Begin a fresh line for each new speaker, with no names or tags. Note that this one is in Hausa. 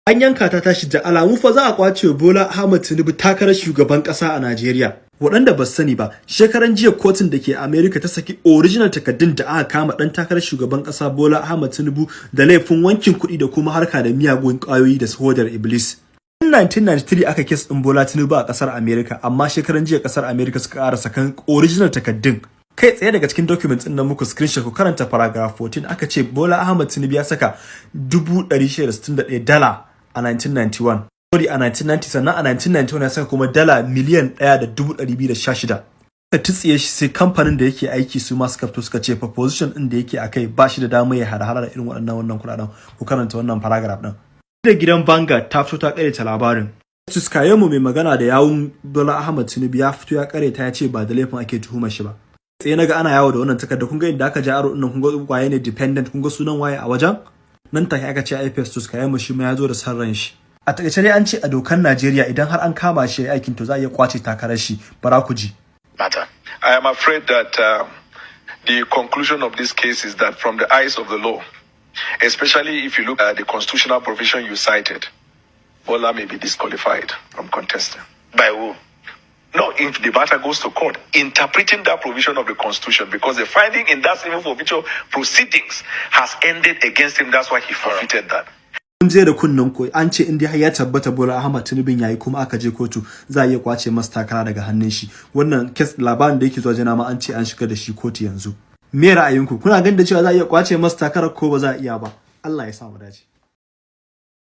An yanka ta tashi da alamu fa za a kwace Bola Ahmed Tinubu takarar shugaban kasa a Najeriya. Waɗanda ba su sani ba, shekaran jiya kotun da ke America ta saki original takaddun da aka kama dan takarar shugaban kasa Bola Ahmed Tinubu da laifin wankin kuɗi da kuma harka da miyagun ƙwayoyi da hodar Iblis. In 1993 aka kes din Bola Tinubu a kasar America, amma shekaran jiya kasar America suka ƙara sakan original takaddun. Kai tsaye daga cikin documents din nan muku screenshot ku karanta paragraph 14 aka ce Bola Ahmed Tinubu ya saka $661 a 1991. Sorry, a 1990, sannan a 1991 ya saka kuma dala miliyan 1,216. Ka tsiye shi sai kamfanin da yake aiki su ma suka fito suka ce fa position din da yake akai ba shi da dama ya hada da irin wannan kuɗaɗen. Ku karanta wannan paragraph din. Da gidan Vanguard ta fito ta karyata labarin. Tsayawa mai magana da yawun Bola Ahmed Tinubu ya fito ya karyata ya ce ba da laifin ake tuhumar shi ba. Sai naga ana yawo da wannan takarda, kun ga inda aka ja aro din nan, kun ga waye ne dependent, kun ga sunan waye a wajen nan take aka ce IPS to Tsayawa shi ma ya zo da sarran shi. A takaice dai an ce a dokan Najeriya idan har an kama shi aikin to za a iya kwace takarar shi. Bara ku ji.
Matter. I am afraid that the conclusion of this case is that from the eyes of the law, especially if you look at the constitutional provision you cited, Bola may be disqualified from contesting. By who? No, if the matter goes to court, interpreting that provision of the Constitution, because the finding in that civil forfeiture proceedings has ended against him. That's why he forfeited that.
Kun je da kunnen ko an ce in dai ya tabbata Bola Ahmed Tinubu yayi kuma aka je kotu za a iya kwace masa takara daga hannun shi. Wannan case labarin da yake zuwa jana ma an ce an shiga da shi kotu yanzu. Me ra'ayinku? Kuna ganin da cewa za a iya kwace masa takarar ko ba za a iya ba? Allah ya sa mu dace.